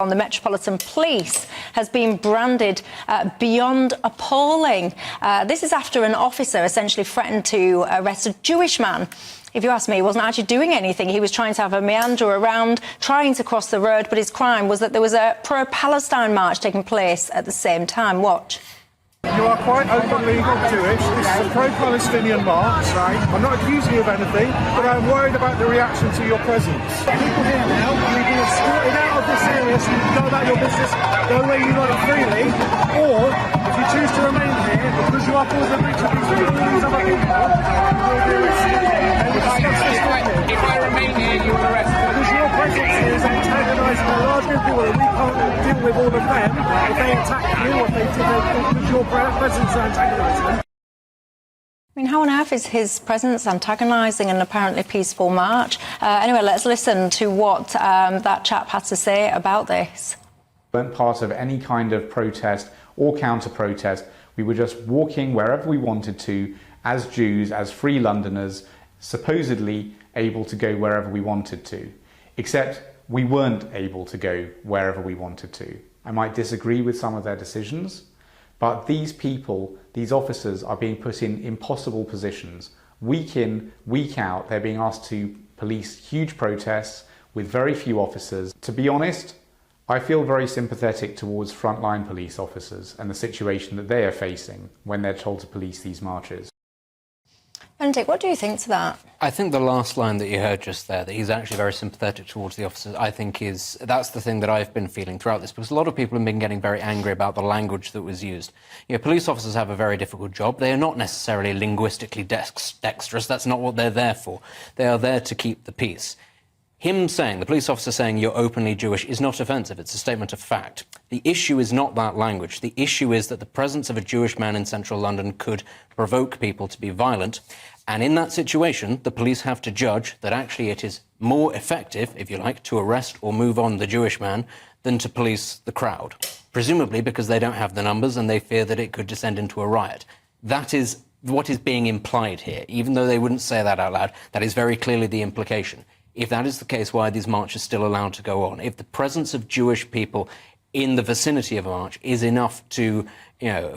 on the Metropolitan Police has been branded beyond appalling. This is after an officer essentially threatened to arrest a Jewish man. If you ask me, he wasn't actually doing anything. He was trying to have a meander around, trying to cross the road, but his crime was that there was a Pro-Palestine march taking place at the same time. Watch. You are quite openly Jewish. This is a pro-Palestinian march. Right. I'm not accusing you of anything, but I'm worried about the reaction to your presence. People here now, you've been escorted out of this area so you can go about your business, go where you like freely, or if you choose to remain here, because you are causing a breach of these people, these other people, you will be arrested. If I remain here, you will arrest me. Because your presence here is antagonising a large group of people that we can't deal with all of them. If they attack you, or if they because your presence is antagonising them. I mean, how on earth is his presence antagonising an apparently peaceful march? Anyway, let's listen to what that chap had to say about this. We weren't part of any kind of protest or counter-protest. We were just walking wherever we wanted to, as Jews, as free Londoners, supposedly able to go wherever we wanted to. Except we weren't able to go wherever we wanted to. I might disagree with some of their decisions, but these people, these officers, are being put in impossible positions. Week in, week out, they're being asked to police huge protests with very few officers. To be honest, I feel very sympathetic towards frontline police officers and the situation that they are facing when they're told to police these marches. Benedict, what do you think to that? I think the last line that you heard just there, that he's actually very sympathetic towards the officers, I think that's the thing that I've been feeling throughout this, because a lot of people have been getting very angry about the language that was used. You know, police officers have a very difficult job. They are not necessarily linguistically dexterous. That's not what they're there for. They are there to keep the peace. Him saying, the police officer saying you're openly Jewish is not offensive. It's a statement of fact. The issue is not that language. The issue is that the presence of a Jewish man in central London could provoke people to be violent. And in that situation, the police have to judge that actually it is more effective, if you like, to arrest or move on the Jewish man than to police the crowd. Presumably because they don't have the numbers and they fear that it could descend into a riot. That is what is being implied here. Even though they wouldn't say that out loud, that is very clearly the implication. If that is the case, why are these marches still allowed to go on? If the presence of Jewish people in the vicinity of a march is enough to,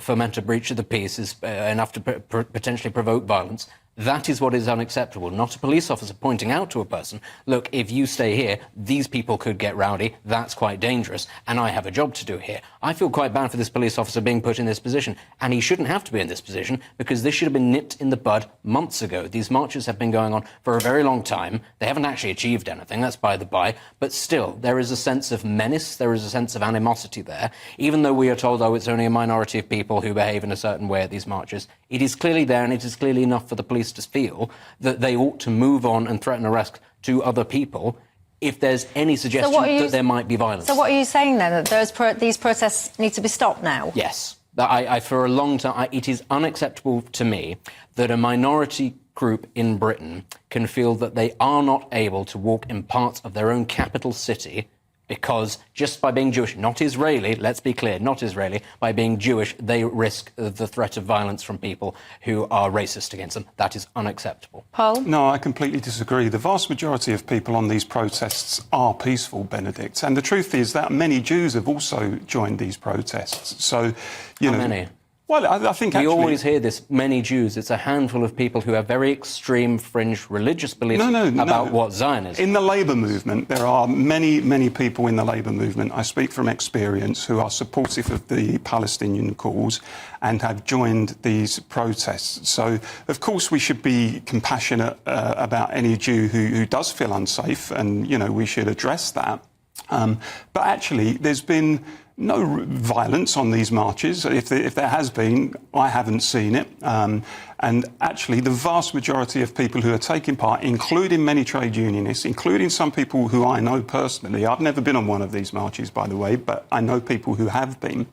foment a breach of the peace, is enough to potentially provoke violence, that is what is unacceptable. Not a police officer pointing out to a person, look, if you stay here, these people could get rowdy, that's quite dangerous, and I have a job to do here. I feel quite bad for this police officer being put in this position, and he shouldn't have to be in this position, because this should have been nipped in the bud months ago. These marches have been going on for a very long time. They haven't actually achieved anything, that's by the by, but still, there is a sense of menace, there is a sense of animosity there. Even though we are told, oh, it's only a minority of people who behave in a certain way at these marches, it is clearly there, and it is clearly enough for the police to feel that they ought to move on and threaten arrest to other people if there's any suggestion that there might be violence. So what are you saying then, that these protests need to be stopped now? Yes. For a long time, it is unacceptable to me that a minority group in Britain can feel that they are not able to walk in parts of their own capital city because just by being Jewish, not Israeli, let's be clear, not Israeli, by being Jewish, they risk the threat of violence from people who are racist against them. That is unacceptable. Paul? No, I completely disagree. The vast majority of people on these protests are peaceful, Benedict. And the truth is that many Jews have also joined these protests. So, How many? Well, I think actually... We always hear this, many Jews. It's a handful of people who have very extreme, fringe religious beliefs about what Zionism is. In the Labour movement, there are many, many people in the Labour movement, I speak from experience, who are supportive of the Palestinian cause and have joined these protests. So, of course, we should be compassionate about any Jew who does feel unsafe, and, we should address that. But actually, there's been no violence on these marches. If there has been, I haven't seen it. And actually, the vast majority of people who are taking part, including many trade unionists, including some people who I know personally, I've never been on one of these marches, by the way, but I know people who have been.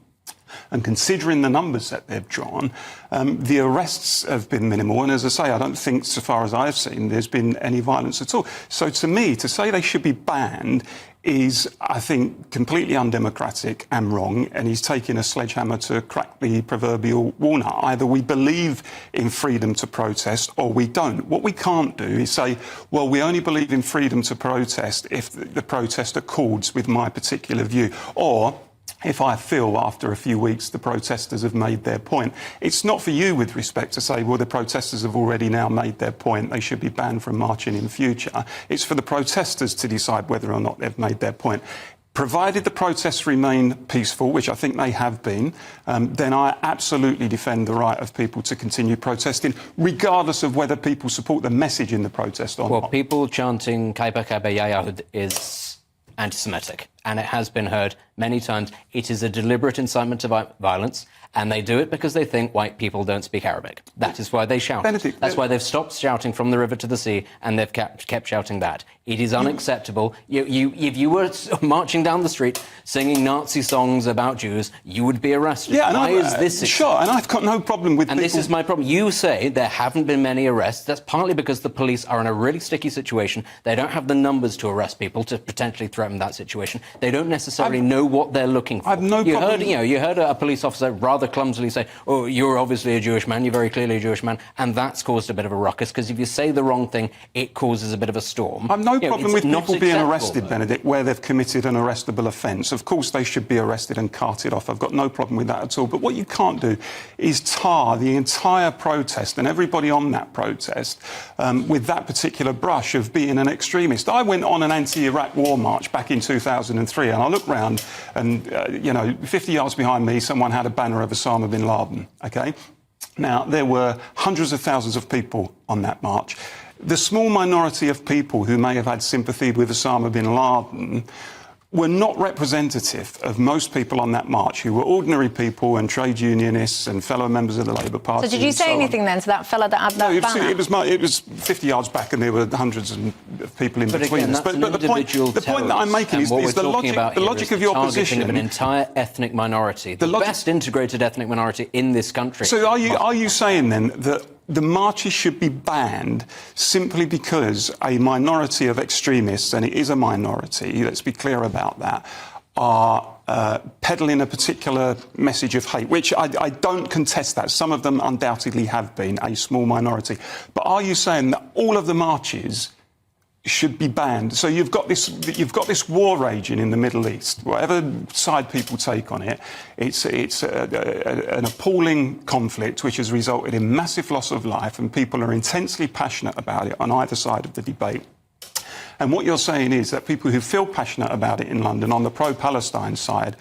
And considering the numbers that they've drawn, the arrests have been minimal. And as I say, I don't think, so far as I've seen, there's been any violence at all. So to me, to say they should be banned is, I think, completely undemocratic and wrong, and he's taking a sledgehammer to crack the proverbial walnut. Either we believe in freedom to protest or we don't. What we can't do is say, well, we only believe in freedom to protest if the protest accords with my particular view, or if I feel after a few weeks the protesters have made their point. It's not for you, with respect, to say, well, the protesters have already now made their point, they should be banned from marching in future. It's for the protesters to decide whether or not they've made their point. Provided the protests remain peaceful, which I think they have been, then I absolutely defend the right of people to continue protesting, regardless of whether people support the message in the protest or not. Well, people chanting Kaiba Kaiba Yayahud is anti-Semitic, and it has been heard many times. It is a deliberate incitement to violence, and they do it because they think white people don't speak Arabic. That is why they shout. Benedict, that's why they've stopped shouting from the river to the sea, and they've kept shouting that. It is unacceptable. If you were marching down the street singing Nazi songs about Jews, you would be arrested. Yeah, why is this? Sure, and I've got no problem with and people... this is my problem. You say there haven't been many arrests. That's partly because the police are in a really sticky situation. They don't have the numbers to arrest people, to potentially threaten that situation. They don't necessarily know what they're looking for. I've no problem... You heard a police officer rather clumsily say, oh, you're obviously a Jewish man, you're very clearly a Jewish man, and that's caused a bit of a ruckus, because if you say the wrong thing, it causes a bit of a storm. I've no problem with people being arrested, though, Benedict, where they've committed an arrestable offence. Of course, they should be arrested and carted off. I've got no problem with that at all. But what you can't do is tar the entire protest and everybody on that protest with that particular brush of being an extremist. I went on an anti-Iraq war march back in 2003, and I looked round and, 50 yards behind me, someone had a banner of Osama bin Laden, OK? Now, there were hundreds of thousands of people on that march. The small minority of people who may have had sympathy with Osama bin Laden were not representative of most people on that march, who were ordinary people and trade unionists and fellow members of the Labour Party. So did you say anything then to that fella that had that banner? It was 50 yards back, and there were hundreds of people in between again, us. But the point that I'm making is the logic of your position. Of an entire ethnic minority, the best integrated ethnic minority in this country. So are you saying then that the marches should be banned simply because a minority of extremists, and it is a minority, let's be clear about that, are peddling a particular message of hate, which I don't contest that. Some of them undoubtedly have been, a small minority. But are you saying that all of the marches should be banned? So you've got this war raging in the Middle East. Whatever side people take on it, it's an appalling conflict which has resulted in massive loss of life, and people are intensely passionate about it on either side of the debate. And what you're saying is that people who feel passionate about it in London on the pro-Palestine side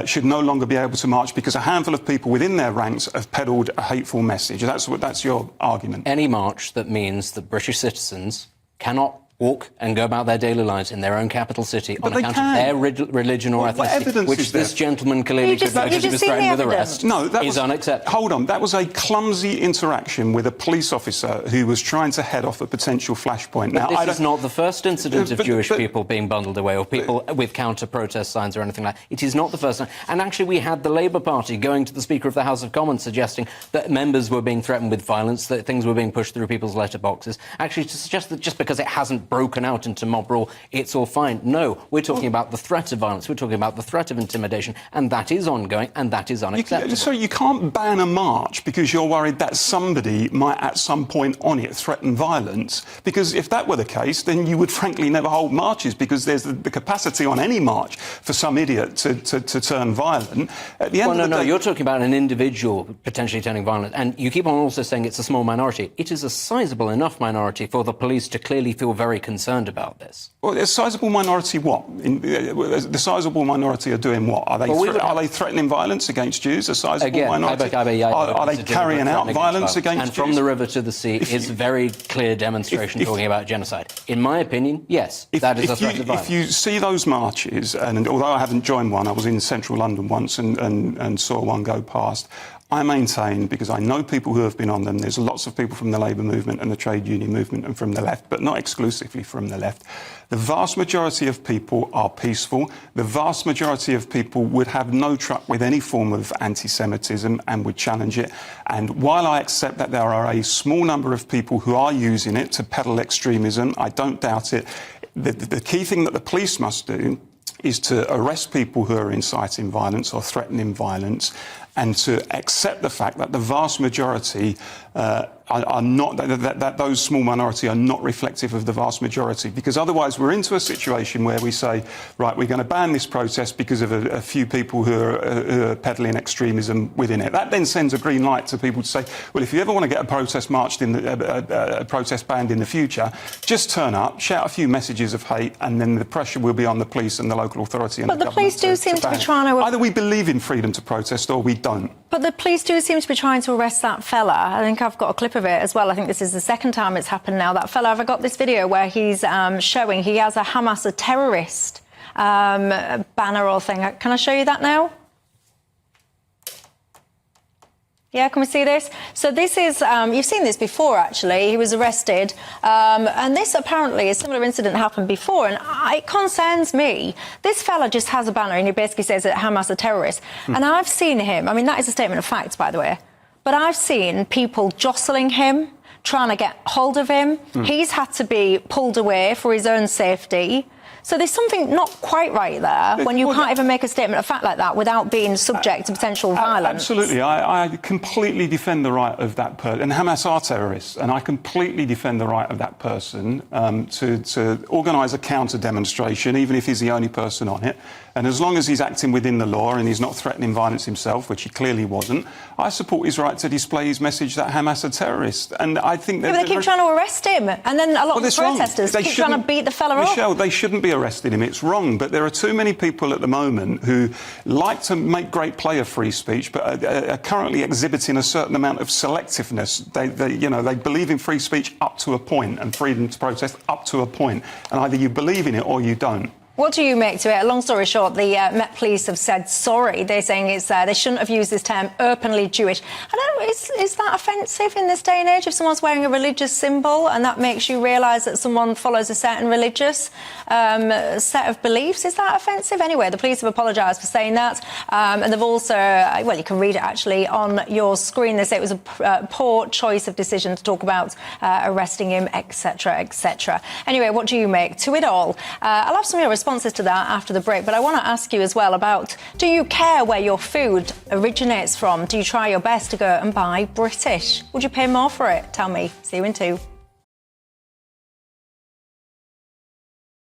should no longer be able to march because a handful of people within their ranks have peddled a hateful message. That's your argument. Any march that means that British citizens cannot walk and go about their daily lives in their own capital city on account of their religion or ethnicity, which this gentleman clearly took because he was threatened with arrest, is unacceptable. Hold on, that was a clumsy interaction with a police officer who was trying to head off a potential flashpoint. Now, this is not the first incident of Jewish people being bundled away, or people with counter-protest signs or anything like that. It is not the first time. And actually, we had the Labour Party going to the Speaker of the House of Commons suggesting that members were being threatened with violence, that things were being pushed through people's letterboxes. Actually, to suggest that just because it hasn't broken out into mob rule, it's all fine. No, we're talking about the threat of violence, we're talking about the threat of intimidation, and that is ongoing, and that is unacceptable. So you can't ban a march because you're worried that somebody might at some point on it threaten violence, because if that were the case, then you would frankly never hold marches, because there's the capacity on any march for some idiot to turn violent. At the end of the day... you're talking about an individual potentially turning violent, and you keep on also saying it's a small minority. It is a sizable enough minority for the police to clearly feel very concerned about this. Well, a sizable minority what? The sizable minority are doing what? Are they threatening violence against Jews? A sizable minority? Are they carrying out violence against Jews? And from the river to the sea is a very clear demonstration talking about genocide. In my opinion, yes, that is a threat of violence. If you see those marches, and although I haven't joined one, I was in central London once and saw one go past, I maintain, because I know people who have been on them, there's lots of people from the Labour movement and the trade union movement and from the left, but not exclusively from the left. The vast majority of people are peaceful. The vast majority of people would have no truck with any form of anti-Semitism and would challenge it. And while I accept that there are a small number of people who are using it to peddle extremism, I don't doubt it, The key thing that the police must do is to arrest people who are inciting violence or threatening violence, and to accept the fact that the vast majority are not, that those small minority are not reflective of the vast majority. Because otherwise we're into a situation where we say, right, we're going to ban this protest because of a few people who are peddling extremism within it. That then sends a green light to people to say, well, if you ever want to get a protest marched in a protest banned in the future, just turn up, shout a few messages of hate, and then the pressure will be on the police and the local authority and but the police do seem to be trying to... Either we believe in freedom to protest or we don't. But the police do seem to be trying to arrest that fella. I think I've got a clip of it as well. I think this is the second time it's happened now. That fella, I've got this video where he's showing he has a Hamas, a terrorist banner or thing. Can I show you that now? Yeah, can we see this? So this is, you've seen this before, actually. He was arrested. And this, apparently, a similar incident happened before. And it concerns me. This fella just has a banner and he basically says that Hamas are terrorists. And I've seen him, I mean, that is a statement of facts, by the way. But I've seen people jostling him, trying to get hold of him. He's had to be pulled away for his own safety. So there's something not quite right there when you can't even make a statement of fact like that without being subject to potential violence. Absolutely. I completely defend the right of that person. And Hamas are terrorists. And I completely defend the right of that person to organise a counter-demonstration, even if he's the only person on it. And as long as he's acting within the law and he's not threatening violence himself, which he clearly wasn't, I support his right to display his message that Hamas are terrorists. And I think that... Yeah, but they keep trying to arrest him. And then a lot of the protesters keep trying to beat the fella up. Michelle, they shouldn't be arresting him. It's wrong. But there are too many people at the moment who like to make great play of free speech, but are currently exhibiting a certain amount of selectiveness. They believe in free speech up to a point and freedom to protest up to a point. And either you believe in it or you don't. What do you make to it? Long story short, the Met Police have said sorry. They're saying it's they shouldn't have used this term openly Jewish. I don't know, is that offensive in this day and age if someone's wearing a religious symbol and that makes you realise that someone follows a certain religious set of beliefs? Is that offensive? Anyway, the police have apologised for saying that. And they've also, well, you can read it actually on your screen. They say it was a poor choice of decision to talk about arresting him, etc., etc. Anyway, what do you make to it all? I'll have some of your responses to that after the break, but I want to ask you as well about, do you care where your food originates from? Do you try your best to go and buy British? Would you pay more for it? Tell me. See you in 2.